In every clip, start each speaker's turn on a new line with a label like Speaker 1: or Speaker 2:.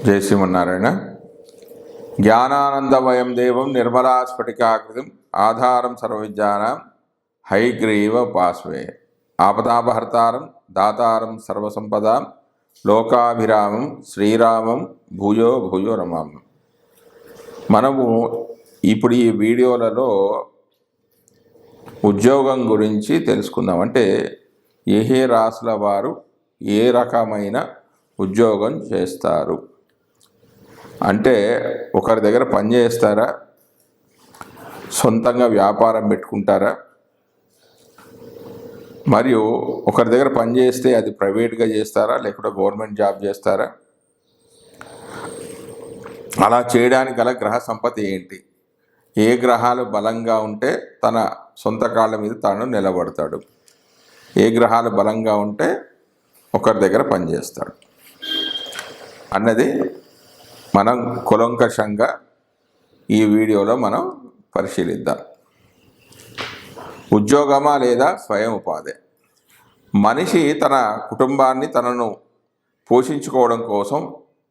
Speaker 1: జై శ్రీమన్నారాయణ. జ్ఞానానందమయం దేవం నిర్మలాస్ఫటికాకృతిం ఆధారం సర్వవిద్యానాం హైగ్రీవోపాస్మహే. ఆపదాపహర్తారం దాతారం సర్వసంపదాం లోకాభిరామం శ్రీరామం భూయో భూయో నమామి. మనము ఇప్పుడు ఈ వీడియోలలో ఉద్యోగం గురించి తెలుసుకుందాం. అంటే ఏ రాశుల వారు ఏ రకమైన ఉద్యోగం చేస్తారు అంటే, ఒకరి దగ్గర పని చేస్తారా, సొంతంగా వ్యాపారం పెట్టుకుంటారా, మరియు ఒకరి దగ్గర పని చేస్తే అది ప్రైవేట్గా చేస్తారా లేకుంటే గవర్నమెంట్ జాబ్ చేస్తారా, అలా చేయడానికి గల గ్రహ సంపత్తి ఏంటి, ఏ గ్రహాలు బలంగా ఉంటే తన సొంత కాళ్ళ మీద తాను నిలబడతాడు, ఏ గ్రహాలు బలంగా ఉంటే ఒకరి దగ్గర పనిచేస్తాడు అన్నది మనం కులంకషంగా ఈ వీడియోలో మనం పరిశీలిద్దాం. ఉద్యోగమా లేదా స్వయం ఉపాధి? మనిషి తన కుటుంబాన్ని తనను పోషించుకోవడం కోసం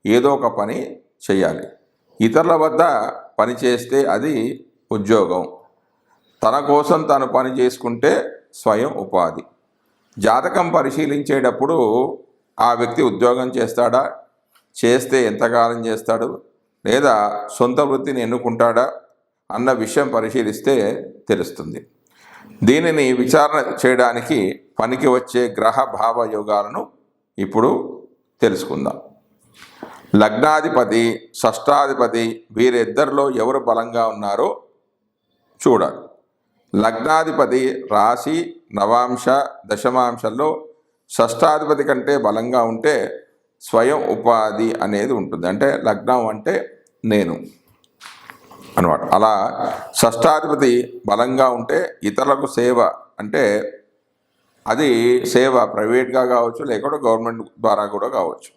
Speaker 1: ఏదో ఒక పని చేయాలి. ఇతరుల వద్ద పని చేస్తే అది ఉద్యోగం, తన కోసం తను పని చేసుకుంటే స్వయం ఉపాధి. జాతకం పరిశీలించేటప్పుడు ఆ వ్యక్తి ఉద్యోగం చేస్తాడా, చేస్తే ఎంతకాలం చేస్తాడు, లేదా సొంత వృత్తిని ఎన్నుకుంటాడా అన్న విషయం పరిశీలిస్తే తెలుస్తుంది. దీనిని విచారణ చేయడానికి పనికి వచ్చే గ్రహ భావ యోగాలను ఇప్పుడు తెలుసుకుందాం. లగ్నాధిపతి, షష్టాధిపతి వీరిద్దరిలో ఎవరు బలంగా ఉన్నారో చూడాలి. లగ్నాధిపతి రాశి, నవాంశ, దశమాంశంలో షష్టాధిపతి కంటే బలంగా ఉంటే స్వయం ఉపాధి అనేది ఉంటుంది. అంటే లగ్నం అంటే నేను అన్నమాట. అలా షష్టాధిపతి బలంగా ఉంటే ఇతరులకు సేవ, అంటే అది సేవ ప్రైవేట్గా కావచ్చు లేకపోతే గవర్నమెంట్ ద్వారా కూడా కావచ్చు,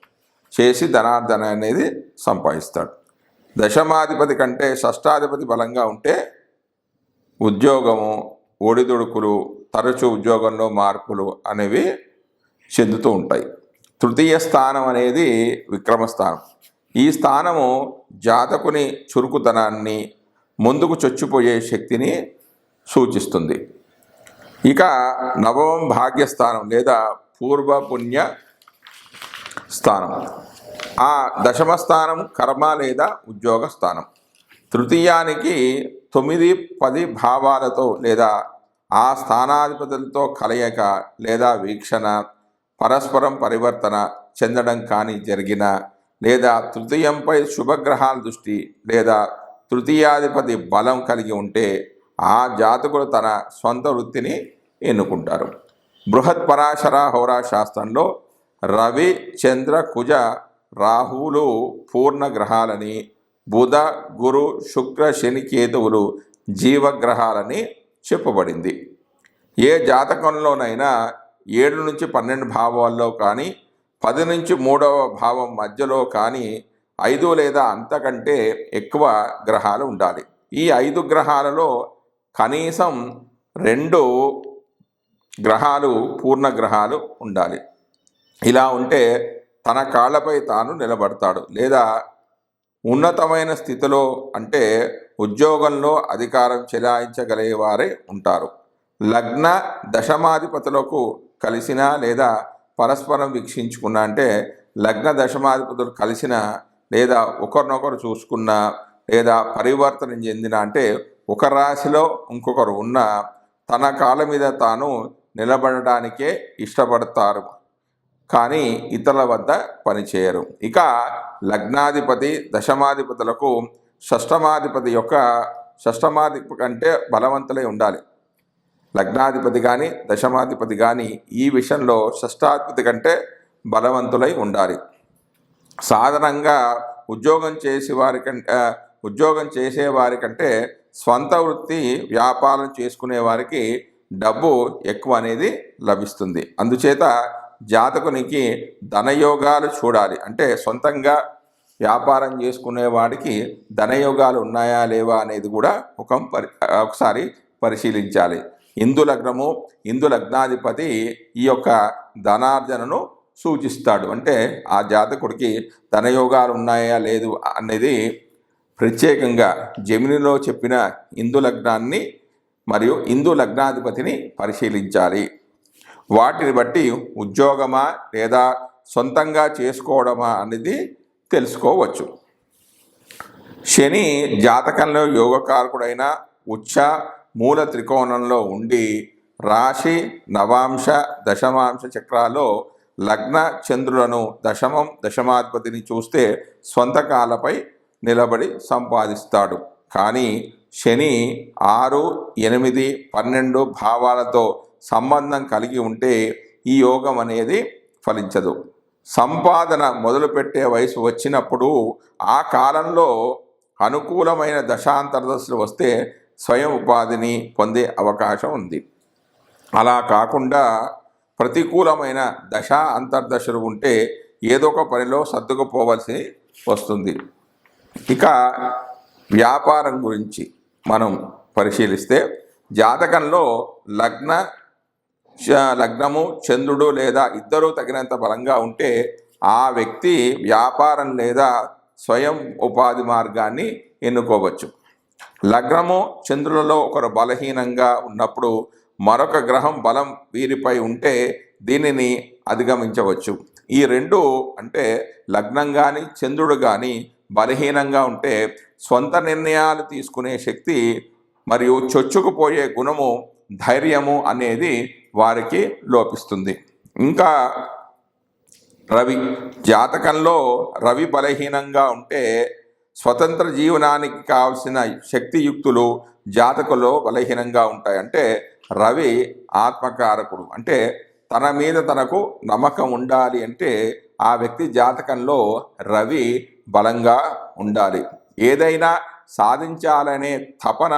Speaker 1: చేసి ధనార్జన అనేది సంపాదిస్తాడు. దశమాధిపతి కంటే షష్టాధిపతి బలంగా ఉంటే ఉద్యోగము, ఒడిదుడుకులు, తరచూ ఉద్యోగంలో మార్పులు అనేవి చెందుతూ ఉంటాయి. తృతీయ స్థానం అనేది విక్రమస్థానం. ఈ స్థానము జాతకుని చురుకుతనాన్ని, ముందుకు చొచ్చిపోయే శక్తిని సూచిస్తుంది. ఇక నవమం భాగ్యస్థానం లేదా పూర్వ పుణ్య స్థానం. ఆ దశమ స్థానం కర్మ లేదా ఉద్యోగ స్థానం. తృతీయానికి 9, 10 భావాలతో లేదా ఆ స్థానాధిపతులతో కలయిక లేదా వీక్షణ, పరస్పరం పరివర్తన చెందడం కానీ జరిగిన, లేదా తృతీయంపై శుభగ్రహాల దృష్టి లేదా తృతీయాధిపతి బలం కలిగి ఉంటే ఆ జాతకులు తన సొంత వృత్తిని ఎన్నుకుంటారు. బృహత్ పరాశర హోరా శాస్త్రంలో రవి, చంద్ర, కుజ, రాహువులు పూర్ణ గ్రహాలని, బుధ, గురు, శుక్ర, శని, కేతువులు జీవగ్రహాలని చెప్పబడింది. ఏ జాతకంలోనైనా 7 నుంచి 12 భావాల్లో కానీ 10 నుంచి 3వ భావం మధ్యలో కానీ 5 లేదా అంతకంటే ఎక్కువ గ్రహాలు ఉండాలి. ఈ 5 గ్రహాలలో కనీసం 2 గ్రహాలు పూర్ణ గ్రహాలు ఉండాలి. ఇలా ఉంటే తన కాళ్ళపై తాను నిలబడతాడు, లేదా ఉన్నతమైన స్థితిలో అంటే ఉద్యోగంలో అధికారం చెలాయించగలిగేవారే ఉంటారు. లగ్న దశమాధిపతులకు కలిసిన లేదా పరస్పరం వీక్షించుకున్న, అంటే లగ్న దశమాధిపతులు కలిసిన లేదా ఒకరినొకరు చూసుకున్న లేదా పరివర్తన చెందిన, అంటే ఒక రాశిలో ఇంకొకరు ఉన్న తన కాళ్ళ మీద తాను నిలబడడానికే ఇష్టపడతారు, కానీ ఇతరుల వద్ద పనిచేయరు. ఇక లగ్నాధిపతి దశమాధిపతులకు షష్టమాధిపతి కంటే బలవంతులై ఉండాలి. లగ్నాధిపతి కానీ దశమాధిపతి కానీ ఈ విషయంలో షష్టాధిపతి కంటే బలవంతులై ఉండాలి. సాధారణంగా ఉద్యోగం చేసేవారి కంటే స్వంత వృత్తి వ్యాపారం చేసుకునే వారికి డబ్బు ఎక్కువ అనేది లభిస్తుంది. అందుచేత జాతకునికి ధనయోగాలు చూడాలి. అంటే సొంతంగా వ్యాపారం చేసుకునే వాడికి ధనయోగాలు ఉన్నాయా లేవా అనేది కూడా ఒకసారి పరిశీలించాలి. ఇందు లగ్నము, ఇందు లగ్నాధిపతి ఈ యొక్క ధనార్జనను సూచిస్తాడు. అంటే ఆ జాతకుడికి ధనయోగాలు ఉన్నాయా లేదు అనేది ప్రత్యేకంగా జెమినిలో చెప్పిన ఇందు లగ్నాన్ని మరియు ఇందు లగ్నాధిపతిని పరిశీలించాలి. వాటిని బట్టి ఉద్యోగమా లేదా సొంతంగా చేసుకోవడమా అనేది తెలుసుకోవచ్చు. శని జాతకంలో యోగకారకుడైన ఉచ్చ మూల త్రికోణంలో ఉండి రాశి నవాంశ దశమాంశ చక్రాల్లో లగ్న చంద్రులను దశమం దశమాధిపతిని చూస్తే స్వంత కాళ్ళపై నిలబడి సంపాదిస్తాడు. కానీ శని 6, 8, 12 భావాలతో సంబంధం కలిగి ఉంటే ఈ యోగం అనేది ఫలించదు. సంపాదన మొదలుపెట్టే వయసు వచ్చినప్పుడు ఆ కాలంలో అనుకూలమైన దశాంతర్దశలు వస్తే స్వయం ఉపాధిని పొందే అవకాశం ఉంది. అలా కాకుండా ప్రతికూలమైన దశ అంతర్దశలు ఉంటే ఏదో ఒక పనిలో సర్దుకుపోవలసి వస్తుంది. ఇక వ్యాపారం గురించి మనం పరిశీలిస్తే జాతకంలో లగ్నము చంద్రుడు లేదా ఇద్దరూ తగినంత బలంగా ఉంటే ఆ వ్యక్తి వ్యాపారం లేదా స్వయం ఉపాధి మార్గాన్ని ఎన్నుకోవచ్చు. లగ్నము చంద్రులలో ఒకరు బలహీనంగా ఉన్నప్పుడు మరొక గ్రహం బలం వీరిపై ఉంటే దీనిని అధిగమించవచ్చు. ఈ రెండు అంటే లగ్నం కానీ చంద్రుడు కానీ బలహీనంగా ఉంటే సొంత నిర్ణయాలు తీసుకునే శక్తి మరియు చొచ్చుకుపోయే గుణము ధైర్యము అనేది వారికి లోపిస్తుంది. ఇంకా రవి జాతకంలో రవి బలహీనంగా ఉంటే స్వతంత్ర జీవనానికి కావలసిన శక్తియుక్తులు జాతకంలో బలహీనంగా ఉంటాయి. అంటే రవి ఆత్మకారకుడు. అంటే తన మీద తనకు నమ్మకం ఉండాలి అంటే ఆ వ్యక్తి జాతకంలో రవి బలంగా ఉండాలి. ఏదైనా సాధించాలనే తపన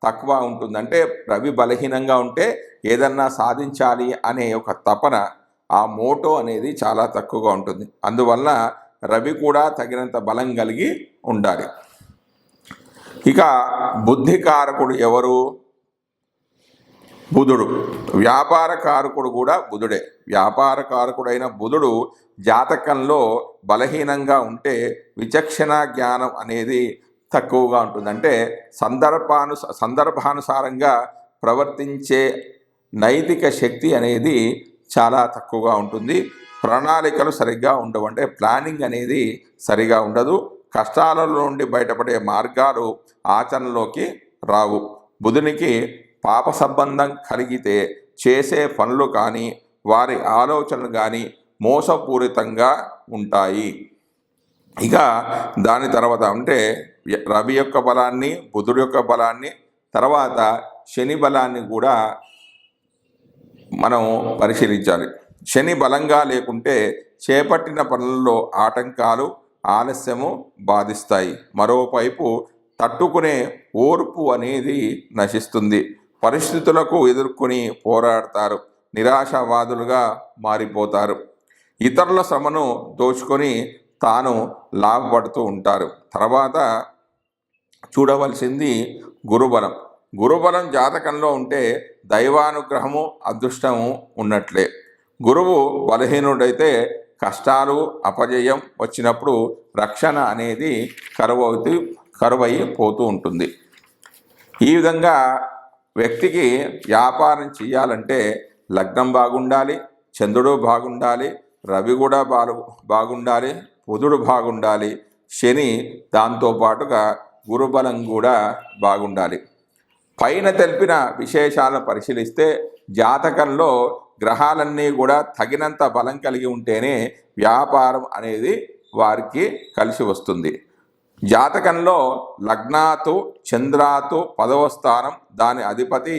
Speaker 1: తక్కువ ఉంటుంది. అంటే రవి బలహీనంగా ఉంటే ఏదన్నా సాధించాలి అనే ఒక తపన, ఆ మోటో అనేది చాలా తక్కువగా ఉంటుంది. అందువల్ల రవి కూడా తగినంత బలం కలిగి ఉండాలి. ఇక బుద్ధికారకుడు ఎవరు? బుధుడు. వ్యాపార కారకుడు కూడా బుధుడే. వ్యాపార కారకుడైన బుధుడు జాతకంలో బలహీనంగా ఉంటే విచక్షణ జ్ఞానం అనేది తక్కువగా ఉంటుంది. అంటే సందర్భానుసారంగా ప్రవర్తించే నైతిక శక్తి అనేది చాలా తక్కువగా ఉంటుంది. ప్రణాళికలు సరిగ్గా ఉండవు. అంటే ప్లానింగ్ అనేది సరిగా ఉండదు. కష్టాల నుండి బయటపడే మార్గాలు ఆచరణలోకి రావు. బుధునికి పాప సంబంధం కలిగితే చేసే పనులు కానీ వారి ఆలోచనలు కానీ మోసపూరితంగా ఉంటాయి. ఇక దాని తర్వాత అంటే రవి యొక్క బలాన్ని, బుధుడు యొక్క బలాన్ని, తర్వాత శని బలాన్ని కూడా మనం పరిశీలించాలి. శని బలంగా లేకుంటే చేపట్టిన పనుల్లో ఆటంకాలు, ఆలస్యము బాధిస్తాయి. మరోవైపు తట్టుకునే ఓర్పు అనేది నశిస్తుంది. పరిస్థితులకు ఎదుర్కొని పోరాడతారు. నిరాశావాదులుగా మారిపోతారు. ఇతరుల శ్రమను దోచుకొని తాను లాభపడుతూ ఉంటారు. తర్వాత చూడవలసింది గురుబలం. గురుబలం జాతకంలో ఉంటే దైవానుగ్రహము, అదృష్టము ఉన్నట్లే. గురువు బలహీనుడైతే కష్టాలు, అపజయం వచ్చినప్పుడు రక్షణ అనేది కరువైపోతూ ఉంటుంది. ఈ విధంగా వ్యక్తికి వ్యాపారం చేయాలంటే లగ్నం బాగుండాలి, చంద్రుడు బాగుండాలి, రవి కూడా బాగుండాలి, బుధుడు బాగుండాలి, శని దాంతోపాటుగా గురుబలం కూడా బాగుండాలి. పైన తెలిపిన విశేషాలను పరిశీలిస్తే జాతకంలో గ్రహాలన్నీ కూడా తగినంత బలం కలిగి ఉంటేనే వ్యాపారం అనేది వారికి కలిసి వస్తుంది. జాతకంలో లగ్నాతు చంద్రాతు 10వ స్థానం, దాని అధిపతి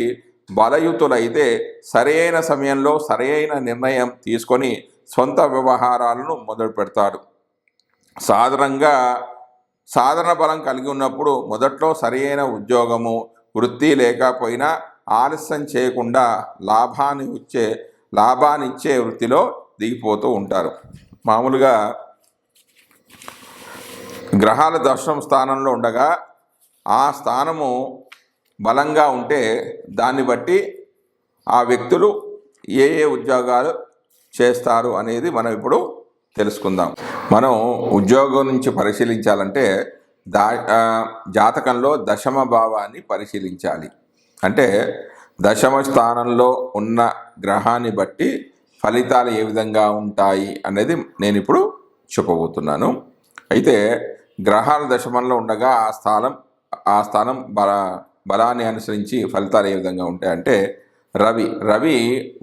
Speaker 1: బలయుతులైతే సరైన సమయంలో సరైన నిర్ణయం తీసుకొని సొంత వ్యవహారాలను మొదలు పెడతాడు. సాధారణ బలం కలిగి ఉన్నప్పుడు మొదట్లో సరైన ఉద్యోగము, వృత్తి లేకపోయినా ఆలస్యం చేయకుండా లాభాన్నిచ్చే వృత్తిలో దిగిపోతూ ఉంటారు. మామూలుగా గ్రహాల దశమ స్థానంలో ఉండగా ఆ స్థానము బలంగా ఉంటే దాన్ని బట్టి ఆ వ్యక్తులు ఏ ఉద్యోగాలు చేస్తారు అనేది మనం ఇప్పుడు తెలుసుకుందాం. మనం ఉద్యోగం నుంచి పరిశీలించాలంటే జాతకంలో దశమ భావాన్ని పరిశీలించాలి. అంటే దశమ స్థానంలో ఉన్న గ్రహాన్ని బట్టి ఫలితాలు ఏ విధంగా ఉంటాయి అనేది నేను ఇప్పుడు చెప్పబోతున్నాను. అయితే గ్రహాలు దశమంలో ఉండగా ఆ స్థానం బలాన్ని అనుసరించి ఫలితాలు ఏ విధంగా ఉంటాయంటే రవి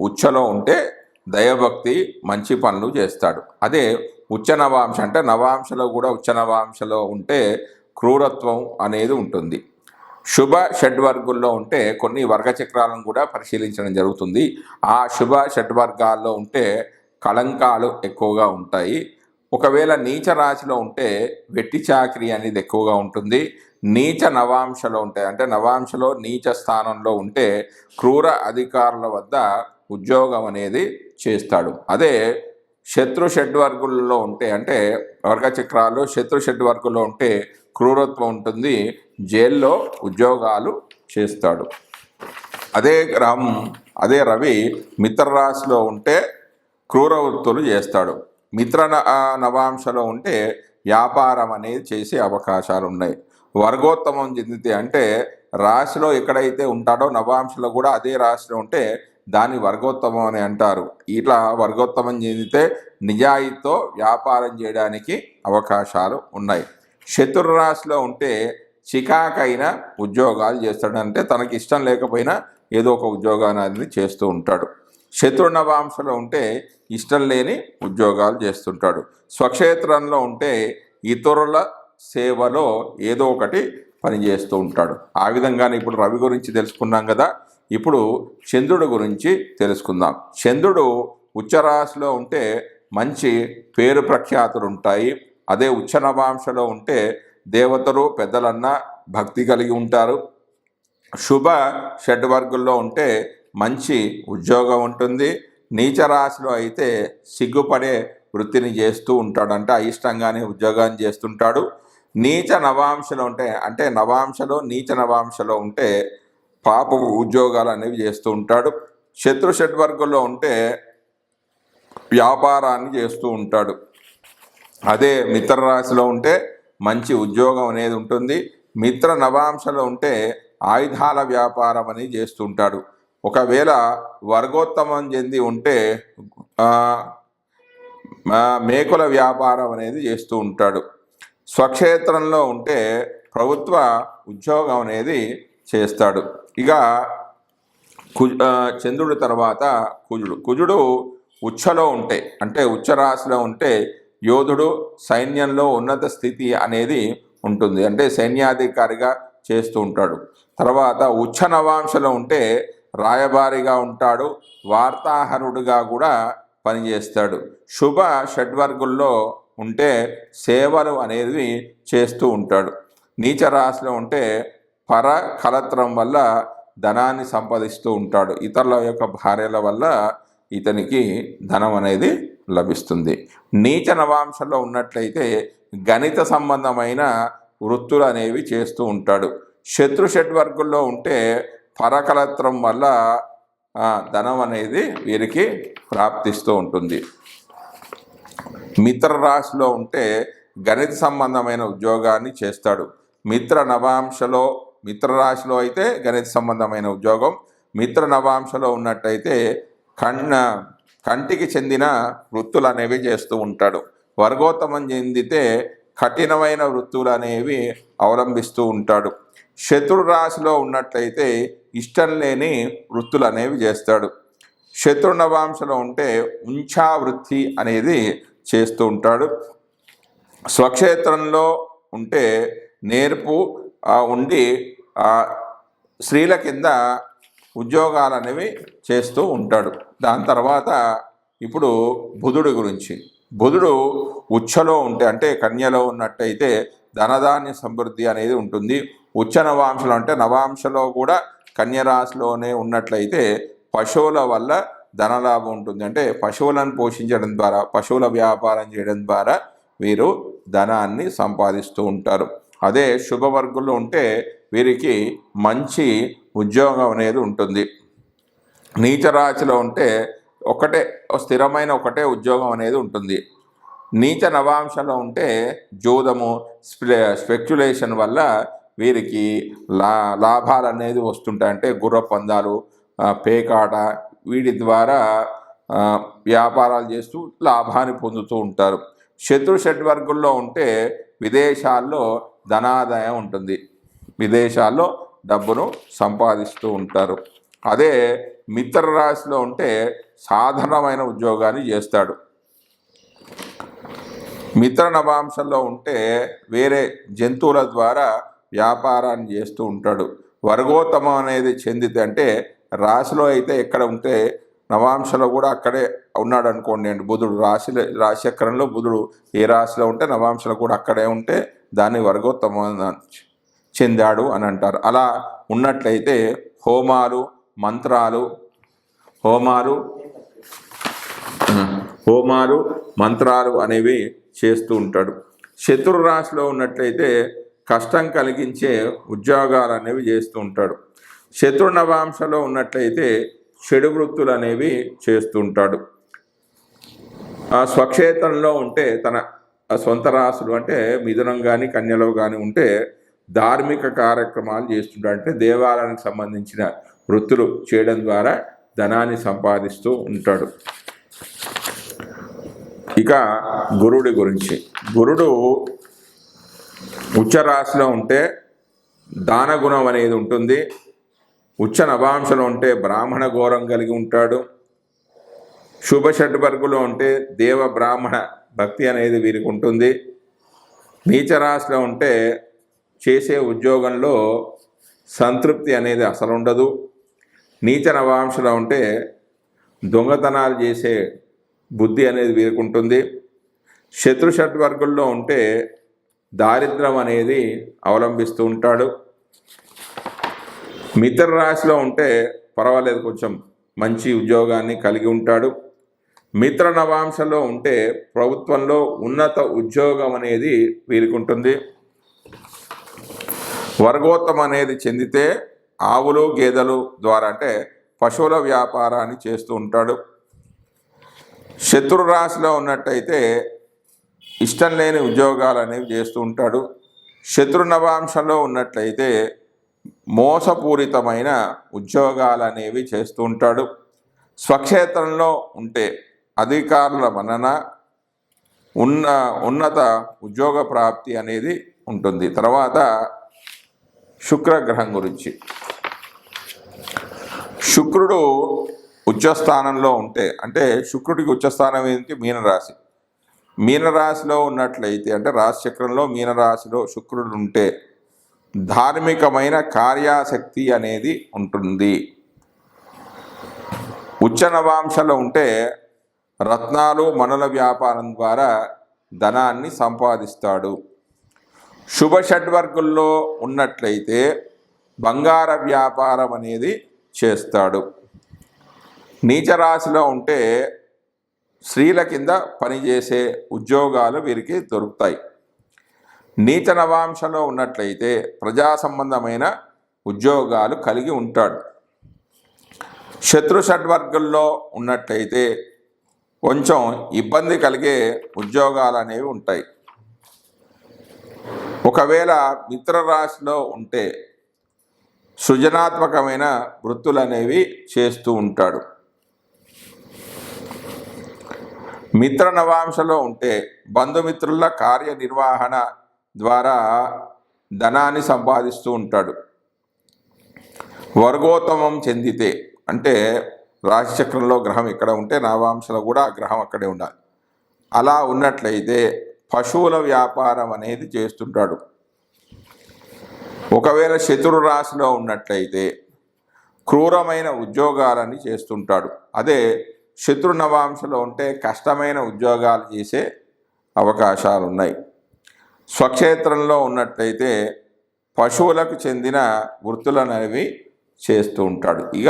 Speaker 1: ఉచ్చలో ఉంటే దైవభక్తి మంచి పనులు చేస్తాడు. అదే ఉచ్చ నవాంశ అంటే నవాంశలో కూడా ఉచ్చ నవాంశలో ఉంటే క్రూరత్వం అనేది ఉంటుంది. శుభ షడ్వర్గుల్లో ఉంటే కొన్ని వర్గచక్రాలను కూడా పరిశీలించడం జరుగుతుంది. ఆ శుభ షడ్వర్గాల్లో ఉంటే కళంకాలు ఎక్కువగా ఉంటాయి. ఒకవేళ నీచ రాశిలో ఉంటే వెట్టి చాకిరీ అనేది ఎక్కువగా ఉంటుంది. నీచ నవాంశలో ఉంటాయి అంటే నవాంశలో నీచ స్థానంలో ఉంటే క్రూర అధికారుల వద్ద ఉద్యోగం అనేది చేస్తాడు. అదే శత్రు షడ్వర్గుల్లో ఉంటే అంటే వర్గచక్రాలు శత్రు షడ్వర్గుల్లో ఉంటే క్రూరత్వం ఉంటుంది, జైల్లో ఉద్యోగాలు చేస్తాడు. అదే రవి మిత్ర రాశిలో ఉంటే క్రూర వృత్తులు చేస్తాడు. మిత్ర నవాంశలో ఉంటే వ్యాపారం అనేది చేసే అవకాశాలు ఉన్నాయి. వర్గోత్తమం చెందితే అంటే రాశిలో ఎక్కడైతే ఉంటాడో నవాంశలో కూడా అదే రాశిలో ఉంటే దాన్ని వర్గోత్తమం అని అంటారు. ఇట్లా వర్గోత్తమం చెందితే నిజాయితీతో వ్యాపారం చేయడానికి అవకాశాలు ఉన్నాయి. శత్రు రాశిలో ఉంటే చికాకైన ఉద్యోగాలు చేస్తాడు. అంటే తనకి ఇష్టం లేకపోయినా ఏదో ఒక ఉద్యోగాన్ని చేస్తూ ఉంటాడు. శత్రు నవాంశలో ఉంటే ఇష్టం లేని ఉద్యోగాలు చేస్తుంటాడు. స్వక్షేత్రంలో ఉంటే ఇతరుల సేవలో ఏదో ఒకటి పనిచేస్తూ ఉంటాడు. ఆ విధంగానే ఇప్పుడు రవి గురించి తెలుసుకున్నాం కదా, ఇప్పుడు చంద్రుడి గురించి తెలుసుకుందాం. చంద్రుడు ఉచ్చరాశిలో ఉంటే మంచి పేరు ప్రఖ్యాతులు ఉంటాయి. అదే ఉచ్చ నవాంశలో ఉంటే దేవతలు పెద్దలన్న భక్తి కలిగి ఉంటారు. శుభ షడ్వర్గుల్లో ఉంటే మంచి ఉద్యోగం ఉంటుంది. నీచ రాశిలో అయితే సిగ్గుపడే వృత్తిని చేస్తూ ఉంటాడు, అంటే అయిష్టంగానే ఉద్యోగాన్ని చేస్తుంటాడు. నీచ నవాంశలో ఉంటే అంటే నవాంశలో నీచ నవాంశలో ఉంటే పాప ఉద్యోగాలు అనేవి చేస్తూ ఉంటాడు. శత్రు షడ్వర్గుల్లో ఉంటే వ్యాపారాన్ని చేస్తూ ఉంటాడు. అదే మిత్ర రాశిలో ఉంటే మంచి ఉద్యోగం అనేది ఉంటుంది. మిత్ర నవాంశలో ఉంటే ఆయుధాల వ్యాపారం అనేది చేస్తుంటాడు. ఒకవేళ వర్గోత్తమం చెంది ఉంటే మేకుల వ్యాపారం అనేది చేస్తూ ఉంటాడు. స్వక్షేత్రంలో ఉంటే ప్రభుత్వ ఉద్యోగం అనేది చేస్తాడు. ఇక చంద్రుడి తర్వాత కుజుడు ఉచ్చలో ఉంటే అంటే ఉచ్చరాశిలో ఉంటే యోధుడు, సైన్యంలో ఉన్నత స్థితి అనేది ఉంటుంది, అంటే సైన్యాధికారిగా చేస్తూ ఉంటాడు. తర్వాత ఉచ్చ నవాంశలో ఉంటే రాయబారిగా ఉంటాడు, వార్తాహరుడుగా కూడా పనిచేస్తాడు. శుభ షడ్వర్గుల్లో ఉంటే సేవలు అనేది చేస్తూ ఉంటాడు. నీచ రాశిలో ఉంటే పర కలత్రం వల్ల ధనాన్ని సంపాదిస్తూ ఉంటాడు. ఇతరుల యొక్క భార్యల వల్ల ఇతనికి ధనం అనేది లభిస్తుంది. నీచ నవాంశంలో ఉన్నట్లయితే గణిత సంబంధమైన వృత్తులు అనేవి చేస్తూ ఉంటాడు. శత్రు షడ్వర్గుల్లో ఉంటే పరకలత్రం వల్ల ధనం అనేది వీరికి ప్రాప్తిస్తూ ఉంటుంది. మిత్ర రాశిలో ఉంటే గణిత సంబంధమైన ఉద్యోగాన్ని చేస్తాడు. మిత్ర రాశిలో అయితే గణిత సంబంధమైన ఉద్యోగం, మిత్ర నవాంశలో ఉన్నట్టయితే కంటికి చెందిన వృత్తులు అనేవి చేస్తూ ఉంటాడు. వర్గోత్తమం చెందితే కఠినమైన వృత్తులు అనేవి అవలంబిస్తూ ఉంటాడు. శత్రు రాశిలో ఉన్నట్లయితే ఇష్టం లేని వృత్తులు అనేవి చేస్తాడు. శత్రు నవాంశలో ఉంటే ఉంచా వృత్తి అనేది చేస్తూ ఉంటాడు. స్వక్షేత్రంలో ఉంటే నేర్పు ఉండి స్త్రీల కింద ఉద్యోగాలు అనేవి చేస్తూ ఉంటాడు. దాని తర్వాత ఇప్పుడు బుధుడి గురించి. బుధుడు ఉచ్చలో ఉంటే అంటే కన్యలో ఉన్నట్టయితే ధనధాన్య సమృద్ధి అనేది ఉంటుంది. ఉచ్చ నవాంశలో అంటే నవాంశలో కూడా కన్యరాశిలోనే ఉన్నట్లయితే పశువుల వల్ల ధనలాభం ఉంటుంది, అంటే పశువులను పోషించడం ద్వారా పశువుల వ్యాపారం చేయడం ద్వారా వీరు ధనాన్ని సంపాదిస్తూ ఉంటారు. అదే శుభవర్గుల్లో ఉంటే వీరికి మంచి ఉద్యోగం అనేది ఉంటుంది. నీచ రాశిలో ఉంటే ఒకటే స్థిరమైన ఒకటే ఉద్యోగం అనేది ఉంటుంది. నీచ నవాంశలో ఉంటే జూదము, స్పెక్యులేషన్ వల్ల వీరికి లాభాలు అనేది వస్తుంటాయి. అంటే గుర్ర పందాలు, పేకాట, వీటి ద్వారా వ్యాపారాలు చేస్తూ లాభాన్ని పొందుతూ ఉంటారు. శత్రు షడ్వర్గుల్లో ఉంటే విదేశాల్లో ధనాదాయం ఉంటుంది, విదేశాల్లో డబ్బును సంపాదిస్తూ ఉంటారు. అదే మిత్ర రాశిలో ఉంటే సాధారణమైన ఉద్యోగాన్ని చేస్తాడు. మిత్ర నవాంశంలో ఉంటే వేరే జంతువుల ద్వారా వ్యాపారాన్ని చేస్తూ ఉంటాడు. వర్గోత్తమం అనేది చెందితే అంటే రాశిలో అయితే ఎక్కడ ఉంటే నవాంశలో కూడా అక్కడే ఉన్నాడు అనుకోండి అండి. బుధుడు రాశిచక్రంలో బుధుడు ఏ రాశిలో ఉంటే నవాంశలో కూడా అక్కడే ఉంటే దాన్ని వర్గోత్తమం చెందాడు అని అంటారు. అలా ఉన్నట్లయితే హోమాలు, మంత్రాలు అనేవి చేస్తూ ఉంటాడు. శత్రు రాశిలో ఉన్నట్లయితే కష్టం కలిగించే ఉద్యోగాలు అనేవి చేస్తూ ఉంటాడు. శత్రు నవాంశలో ఉన్నట్లయితే చెడు వృత్తులు అనేవి చేస్తూ ఉంటాడు. ఆ స్వక్షేత్రంలో ఉంటే తన సొంత రాశులు అంటే మిథునం కానీ కన్యలో కానీ ఉంటే ధార్మిక కార్యక్రమాలు చేస్తుంటాడు. అంటే దేవాలయానికి సంబంధించిన వృత్తులు చేయడం ద్వారా ధనాన్ని సంపాదిస్తూ ఉంటాడు. ఇక గురుడి గురించి, గురుడు ఉచ్చ రాశిలో ఉంటే దానగుణం అనేది ఉంటుంది. ఉచ్చ నవాంశలో ఉంటే బ్రాహ్మణ ఘోరం కలిగి ఉంటాడు. శుభ షడ్వర్గులో ఉంటే దేవ బ్రాహ్మణ భక్తి అనేది వీరికి ఉంటుంది. నీచ రాశిలో ఉంటే చేసే ఉద్యోగంలో సంతృప్తి అనేది అసలు ఉండదు. నీచ నవాంశలో ఉంటే దొంగతనాలు చేసే బుద్ధి అనేది వీరికి ఉంటుంది. శత్రు షడ్వర్గుల్లో ఉంటే దారిద్ర్యం అనేది అవలంబిస్తూ ఉంటాడు. మిత్ర రాశిలో ఉంటే పర్వాలేదు, కొంచెం మంచి ఉద్యోగాన్ని కలిగి ఉంటాడు. మిత్ర నవాంశలో ఉంటే ప్రభుత్వంలో ఉన్నత ఉద్యోగం అనేది వీరికి ఉంటుంది. వర్గోత్తమం అనేది చెందితే ఆవులు, గేదెలు ద్వారా అంటే పశువుల వ్యాపారాన్ని చేస్తూ ఉంటాడు. శత్రు రాశిలో ఉన్నట్టయితే ఇష్టం లేని ఉద్యోగాలు అనేవి చేస్తూ ఉంటాడు. శత్రు నవాంశంలో ఉన్నట్లయితే మోసపూరితమైన ఉద్యోగాలు అనేవి చేస్తూ ఉంటాడు. స్వక్షేత్రంలో ఉంటే అధికారుల మన్నన, ఉన్నత ఉద్యోగ ప్రాప్తి అనేది ఉంటుంది. తర్వాత శుక్రగ్రహం గురించి, శుక్రుడు ఉచ్చస్థానంలో ఉంటే అంటే శుక్రుడికి ఉచ్చస్థానం ఏంటి? మీనరాశి. మీనరాశిలో ఉన్నట్లయితే అంటే రాశిచక్రంలో మీనరాశిలో శుక్రుడు ఉంటే ధార్మికమైన కార్యాసక్తి అనేది ఉంటుంది. ఉచ్చ నవాంశలో ఉంటే రత్నాలు, మణుల వ్యాపారం ద్వారా ధనాన్ని సంపాదిస్తాడు. శుభ షడ్వర్గుల్లో ఉన్నట్లయితే బంగార వ్యాపారం అనేది చేస్తాడు. నీచ రాశిలో ఉంటే స్త్రీల కింద పనిచేసే ఉద్యోగాలు వీరికి దొరుకుతాయి. నీచ నవాంశలో ఉన్నట్లయితే ప్రజా సంబంధమైన ఉద్యోగాలు కలిగి ఉంటాడు. శత్రు షడ్వర్గుల్లో ఉన్నట్లయితే కొంచెం ఇబ్బంది కలిగే ఉద్యోగాలు అనేవి ఉంటాయి. ఒకవేళ మిత్ర రాశిలో ఉంటే సృజనాత్మకమైన వృత్తులు అనేవి చేస్తూ ఉంటాడు. మిత్ర నవాంశలో ఉంటే బంధుమిత్రుల కార్యనిర్వహణ ద్వారా ధనాన్ని సంపాదిస్తూ ఉంటాడు. వర్గోత్తమం చెందితే అంటే రాశిచక్రంలో గ్రహం ఎక్కడ ఉంటే నవాంశలో కూడా ఆ గ్రహం అక్కడే ఉండాలి. అలా ఉన్నట్లయితే పశువుల వ్యాపారం అనేది చేస్తుంటాడు. ఒకవేళ శత్రు రాశిలో ఉన్నట్లయితే క్రూరమైన ఉద్యోగాలని చేస్తుంటాడు. అదే శత్రు నవాంశలో ఉంటే కష్టమైన ఉద్యోగాలు చేసే అవకాశాలు ఉన్నాయి. స్వక్షేత్రంలో ఉన్నట్లయితే పశువులకు చెందిన వృత్తులను అనేవి చేస్తూ ఉంటాడు. ఇక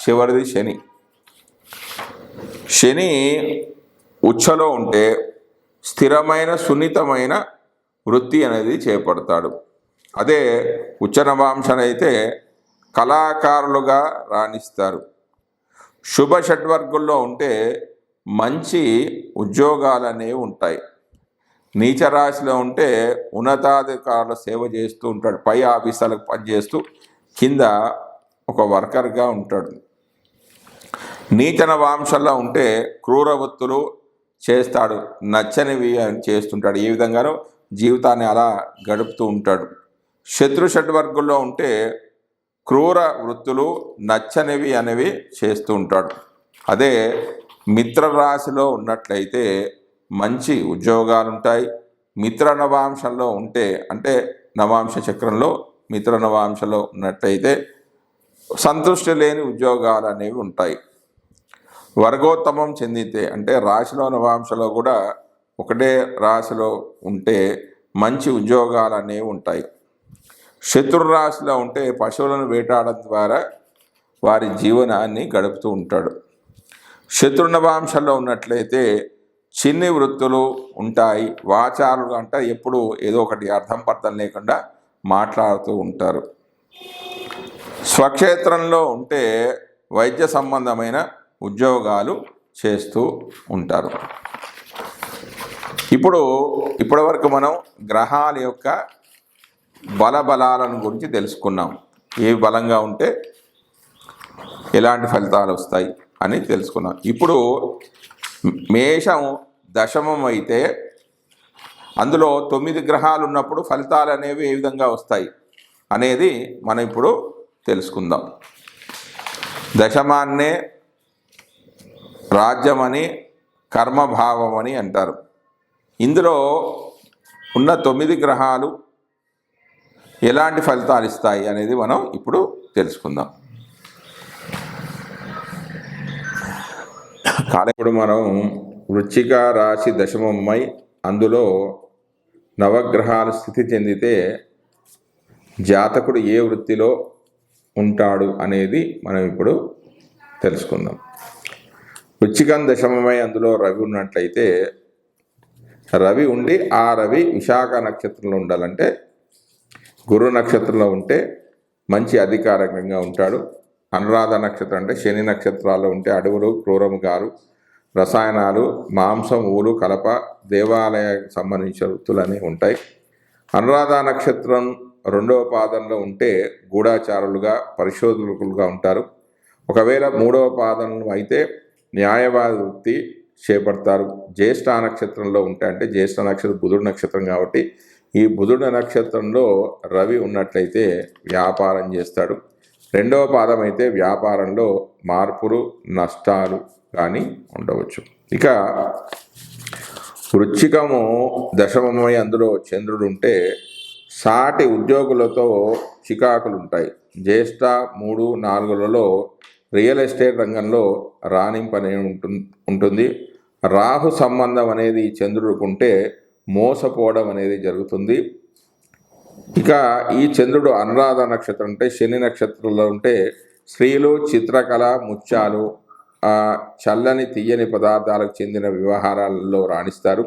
Speaker 1: చివరిది శని. శని ఉచ్చలో ఉంటే స్థిరమైన సున్నితమైన వృత్తి అనేది చేపడతాడు. అదే ఉచ్చ నవాంశనైతే కళాకారులుగా రాణిస్తారు. శుభ షడ్వర్గుల్లో ఉంటే మంచి ఉద్యోగాలు అనేవి ఉంటాయి. నీచ రాశిలో ఉంటే ఉన్నతాధికారుల సేవ చేస్తూ ఉంటాడు, పై ఆఫీసర్లకు పనిచేస్తూ కింద ఒక వర్కర్గా ఉంటాడు. నీచ నవాంశంలో ఉంటే క్రూర వృత్తులు చేస్తాడు, నచ్చనివి అని చేస్తుంటాడు. ఏ విధంగానో జీవితాన్ని అలా గడుపుతూ ఉంటాడు. శత్రు షడ్వర్గుల్లో ఉంటే క్రూర వృత్తులు నచ్చనివి అనేవి చేస్తూ ఉంటాడు. అదే మిత్ర రాశిలో ఉన్నట్లయితే మంచి ఉద్యోగాలు ఉంటాయి. మిత్ర నవాంశంలో ఉంటే అంటే నవాంశ చక్రంలో మిత్ర నవాంశంలో ఉన్నట్లయితే సంతృష్టి లేని ఉద్యోగాలు అనేవి ఉంటాయి. వర్గోత్తమం చెందితే అంటే రాశిలో నవాంశలో కూడా ఒకటే రాశిలో ఉంటే మంచి ఉద్యోగాలు అనేవి ఉంటాయి. శత్రు రాశిలో ఉంటే పశువులను వేటాడడం ద్వారా వారి జీవనాన్ని గడుపుతూ ఉంటాడు. శత్రు నవాంశంలో ఉన్నట్లయితే చిన్ని వృత్తులు ఉంటాయి. వాచారులు అంటే ఎప్పుడు ఏదో ఒకటి అర్థం పర్థం లేకుండా మాట్లాడుతూ ఉంటారు. స్వక్షేత్రంలో ఉంటే వైద్య సంబంధమైన ఉద్యోగాలు చేస్తూ ఉంటారు. ఇప్పటివరకు మనం గ్రహాల యొక్క బలాలను గురించి తెలుసుకున్నాం. ఏ బలంగా ఉంటే ఎలాంటి ఫలితాలు వస్తాయి అని తెలుసుకున్నాం. ఇప్పుడు మేషం దశమం అయితే అందులో 9 గ్రహాలు ఉన్నప్పుడు ఫలితాలు అనేవి ఏ విధంగా వస్తాయి అనేది మనం ఇప్పుడు తెలుసుకుందాం. దశమాన్నే రాజ్యమని కర్మభావం అని అంటారు. ఇందులో ఉన్న 9 గ్రహాలు ఎలాంటి ఫలితాలు ఇస్తాయి అనేది మనం ఇప్పుడు తెలుసుకుందాం. ఇప్పుడు మనం వృశ్చిక రాశి దశమమై అందులో నవగ్రహాలు స్థితి చెందితే జాతకుడు ఏ వృత్తిలో ఉంటాడు అనేది మనం ఇప్పుడు తెలుసుకుందాం. వృశ్చికం దశమమై అందులో రవి ఉన్నట్లయితే రవి ఉండి ఆ రవి విశాఖ నక్షత్రంలో ఉండాలంటే గురు నక్షత్రంలో ఉంటే మంచి అధికారికంగా ఉంటాడు. అనురాధ నక్షత్రం అంటే శని నక్షత్రాల్లో ఉంటే అడవులు, క్రూరముగాలు, రసాయనాలు, మాంసం, ఊలు, కలప, దేవాలయానికి సంబంధించిన వృత్తులన్నీ ఉంటాయి. అనురాధ నక్షత్రం 2వ పాదంలో ఉంటే గూఢాచారులుగా, పరిశోధకులుగా ఉంటారు. ఒకవేళ 3వ పాదంలో అయితే న్యాయవాద వృత్తి చేపడతారు. జ్యేష్ఠ నక్షత్రంలో ఉంటే అంటే జ్యేష్ఠ నక్షత్రం బుధుడు నక్షత్రం కాబట్టి ఈ బుధుడు నక్షత్రంలో రవి ఉన్నట్లయితే వ్యాపారం చేస్తాడు. 2వ పాదం అయితే వ్యాపారంలో మార్పులు, నష్టాలు కానీ ఉండవచ్చు. ఇక వృశ్చికము దశమమై అందులో చంద్రుడు ఉంటే సాటి ఉద్యోగులతో చికాకులు ఉంటాయి. జ్యేష్ఠ 3, 4లలో రియల్ ఎస్టేట్ రంగంలో రాణింపు అనేది ఉంటుంది. రాహు సంబంధం అనేది చంద్రుడికి ఉంటే మోసపోవడం అనేది జరుగుతుంది. ఇక ఈ చంద్రుడు అనురాధ నక్షత్రం అంటే శని నక్షత్రంలో ఉంటే స్త్రీలు, చిత్రకళ, ముత్యాలు, చల్లని తీయని పదార్థాలకు చెందిన వ్యవహారాలలో రాణిస్తారు.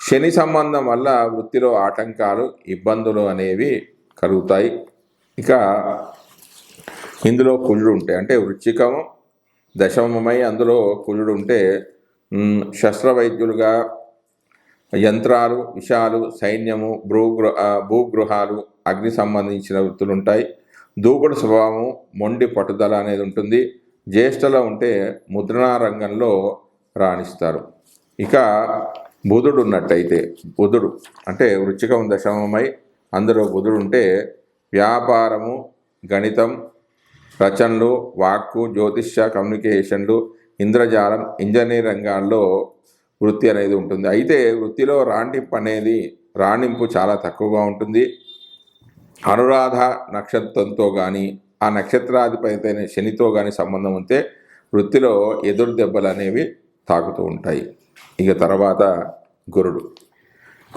Speaker 1: శని సంబంధం వల్ల వృత్తిలో ఆటంకాలు, ఇబ్బందులు అనేవి కలుగుతాయి. ఇక ఇందులో కుజుడు ఉంటే అంటే వృశ్చికం దశమమై అందులో కుజుడు ఉంటే శస్త్రవైద్యులుగా, యంత్రాలు, విషాలు, సైన్యము, భూగృహాలు, అగ్ని సంబంధించిన వృత్తులు ఉంటాయి. దూకుడు స్వభావం, మొండి పట్టుదల అనేది ఉంటుంది. జ్యేష్ఠలో ఉంటే ముద్రణా రంగంలో రాణిస్తారు. ఇక బుధుడు ఉన్నట్టయితే బుధుడు అంటే వృశ్చికం దశమమై అందులో బుధుడు ఉంటే వ్యాపారము, గణితం, రచనలు, వాక్కు, జ్యోతిష్య, కమ్యూనికేషన్లు, ఇంద్రజాలం, ఇంజనీర్ రంగాల్లో వృత్తి అనేది ఉంటుంది. అయితే వృత్తిలో రాణింపు చాలా తక్కువగా ఉంటుంది. అనురాధ నక్షత్రంతో కానీ ఆ నక్షత్రాధిపతి అయిన శనితో కానీ సంబంధం ఉంటే వృత్తిలో ఎదురు దెబ్బలు అనేవి తాకుతూ ఉంటాయి. ఇక తర్వాత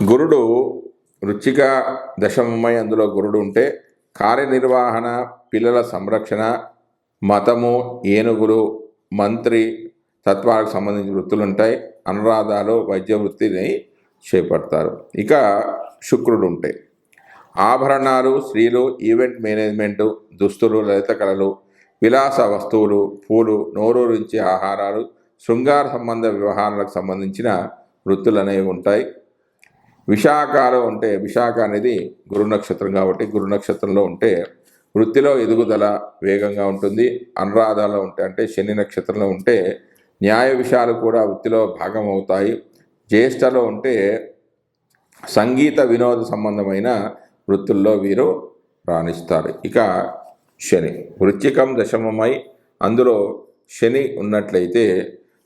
Speaker 1: గురుడు వృశ్చిక దశమమై అందులో గురుడు ఉంటే కార్యనిర్వహణ, పిల్లల సంరక్షణ, మతము, ఏనుగులు, మంత్రి తత్వాలకు సంబంధించిన వృత్తులు ఉంటాయి. అనురాధాలు వైద్య వృత్తిని చేపడతారు. ఇక శుక్రుడు ఉంటే ఆభరణాలు, స్త్రీలు, ఈవెంట్ మేనేజ్మెంటు, దుస్తులు, లలిత కళలు, విలాస వస్తువులు, పూలు, నోరూరించే ఆహారాలు, శృంగార సంబంధ వ్యవహారాలకు సంబంధించిన వృత్తులు అనేవి ఉంటాయి. విశాఖలో ఉంటే, విశాఖ అనేది గురు నక్షత్రం కాబట్టి గురు నక్షత్రంలో ఉంటే వృత్తిలో ఎదుగుదల వేగంగా ఉంటుంది. అనురాధాలో ఉంటే అంటే శని నక్షత్రంలో ఉంటే న్యాయ విషయాలు కూడా వృత్తిలో భాగం అవుతాయి. జ్యేష్ఠలో ఉంటే సంగీత వినోద సంబంధమైన వృత్తుల్లో వీరు రాణిస్తారు. ఇక శని వృశ్చికం దశమమై అందులో శని ఉన్నట్లయితే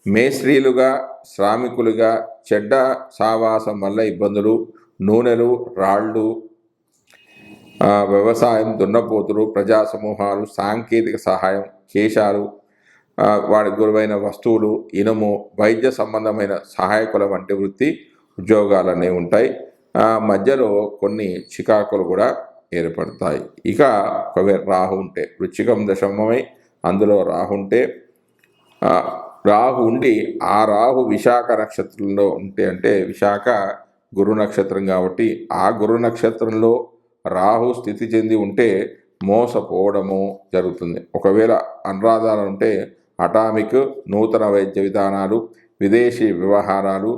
Speaker 1: మేస్త్రీలుగా, శ్రామికులుగా, చెడ్డ సావాసం వల్ల ఇబ్బందులు, నూనెలు, రాళ్ళు, వ్యవసాయం, దున్నపోతులు, ప్రజా సమూహాలు, సాంకేతిక సహాయం, కేశాలు, వాడికి గురువైన వస్తువులు, ఇనుము, వైద్య సంబంధమైన సహాయకుల వంటి వృత్తి ఉద్యోగాలు అనేవి ఉంటాయి. మధ్యలో కొన్ని చికాకులు కూడా ఏర్పడతాయి. ఇక ఒకవేళ రాహు ఉంటే, వృశ్చికం దశమమై అందులో రాహు ఉంటే, రాహు ఉండి ఆ రాహు విశాఖ నక్షత్రంలో ఉంటే, అంటే విశాఖ గురు నక్షత్రం కాబట్టి ఆ గురు నక్షత్రంలో రాహు స్థితి చెంది ఉంటే మోసపోవడము జరుగుతుంది. ఒకవేళ అనురాధాలు ఉంటే అటామిక్, నూతన వైద్య విధానాలు, విదేశీ వ్యవహారాలు,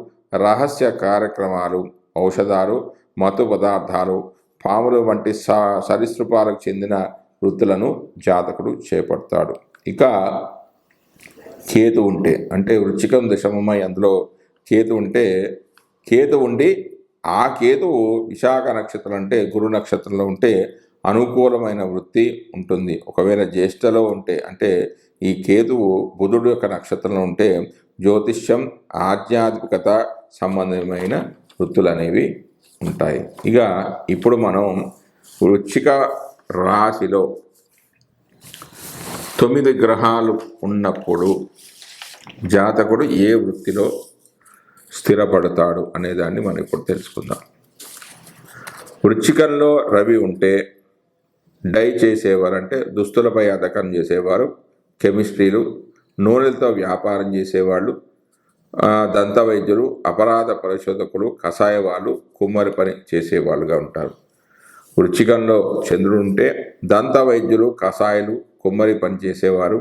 Speaker 1: రహస్య కార్యక్రమాలు, ఔషధాలు, మత్తు పదార్థాలు, పాములు వంటి సరీసృపాలకు చెందిన వృత్తులను జాతకుడు చేపడతాడు. ఇక కేతు ఉంటే, అంటే వృశ్చికం దశమమై అందులో కేతు ఉంటే, కేతు ఉండి ఆ కేతువు విశాఖ నక్షత్రం అంటే గురు నక్షత్రంలో ఉంటే అనుకూలమైన వృత్తి ఉంటుంది. ఒకవేళ జ్యేష్ఠలో ఉంటే, అంటే ఈ కేతువు బుధుడు యొక్క నక్షత్రంలో ఉంటే జ్యోతిష్యం, ఆధ్యాత్మికత సంబంధమైన వృత్తులు అనేవి ఉంటాయి. ఇక ఇప్పుడు మనం వృశ్చిక రాశిలో 9 గ్రహాలు ఉన్నప్పుడు జాతకుడు ఏ వృత్తిలో స్థిరపడతాడు అనేదాన్ని మనం ఇప్పుడు తెలుసుకుందాం. వృశ్చికంలో రవి ఉంటే డై చేసేవారు, అంటే దుస్తులపై అద్దకం చేసేవారు, కెమిస్ట్రీలు, నూనెలతో వ్యాపారం చేసేవాళ్ళు, దంత వైద్యులు, అపరాధ పరిశోధకులు, కషాయ వాళ్ళు, కుమ్మరి పని చేసేవాళ్ళుగా ఉంటారు. వృశ్చికంలో చంద్రుడు ఉంటే దంత వైద్యులు, కషాయాలు, కుమ్మరి పని చేసేవారు,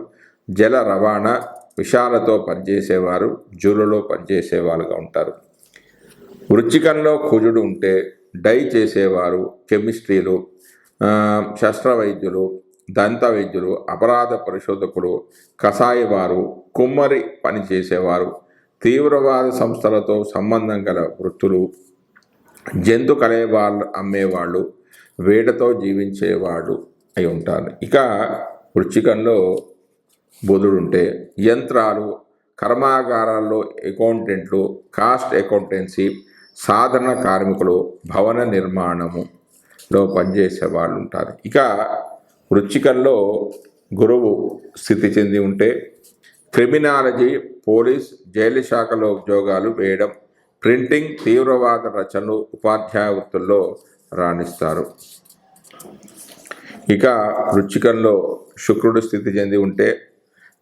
Speaker 1: జల రవాణా, విషాలతో పనిచేసేవారు, జూలలో పనిచేసేవాళ్ళుగా ఉంటారు. వృశ్చికంలో కుజుడు ఉంటే డై చేసేవారు, కెమిస్ట్రీలు, శస్త్రవైద్యులు, దంత వైద్యులు, అపరాధ పరిశోధకులు, కషాయవారు, కుమ్మరి పని చేసేవారు, తీవ్రవాద సంస్థలతో సంబంధం గల వృత్తులు, జంతు కళేవాళ్ళు అమ్మేవాళ్ళు, వేటతో జీవించేవాళ్ళు అయి ఉంటారు. ఇక వృశ్చికంలో బుధుడు ఉంటే యంత్రాలు, కర్మాగారాల్లో అకౌంటెంట్లు, కాస్ట్ అకౌంటెన్సీ, సాధారణ కార్మికులు, భవన నిర్మాణములో పనిచేసే వాళ్ళు ఉంటారు. ఇక వృశ్చికంలో గురువు స్థితి చెంది ఉంటే క్రిమినాలజీ, పోలీస్, జైలు శాఖలో ఉద్యోగాలు వేయడం, ప్రింటింగ్, తీవ్రవాద రచనలు, ఉపాధ్యాయ వృత్తుల్లో రాణిస్తారు. ఇక వృశ్చికంలో శుక్రుడు స్థితి చెంది ఉంటే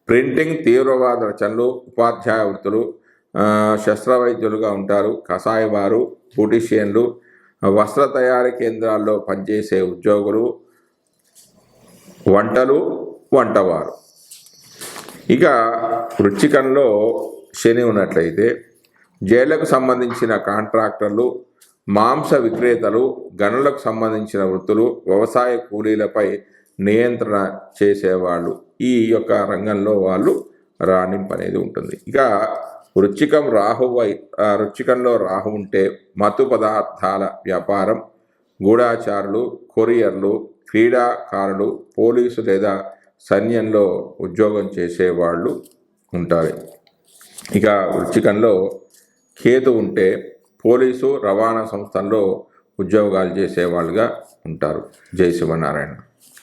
Speaker 1: ప్రింటింగ్, తీవ్రవాద రచనలు, ఉపాధ్యాయ వృత్తులు, శస్త్రవైద్యులుగా ఉంటారు, కషాయవారు, బ్యూటిషియన్లు, వస్త్ర తయారీ కేంద్రాల్లో పనిచేసే ఉద్యోగులు, వంటవారు. ఇక వృశ్చికంలో శని ఉన్నట్లయితే జైళ్లకు సంబంధించిన కాంట్రాక్టర్లు, మాంస విక్రేతలు, గనులకు సంబంధించిన వృత్తులు, వ్యవసాయ కూలీలపై నియంత్రణ చేసేవాళ్ళు, ఈ యొక్క రంగంలో వాళ్ళు రాణింపు అనేది ఉంటుంది. ఇక వృశ్చికంలో రాహు ఉంటే మత్తు పదార్థాల వ్యాపారం, గూఢాచారులు, కొరియర్లు, క్రీడాకారులు, పోలీసు లేదా సైన్యంలో ఉద్యోగం చేసేవాళ్ళు ఉంటారు. ఇక వృశ్చికంలో కేతు ఉంటే పోలీసు, రవాణా సంస్థల్లో ఉద్యోగాలు చేసేవాళ్ళుగా ఉంటారు. జై శివనారాయణ.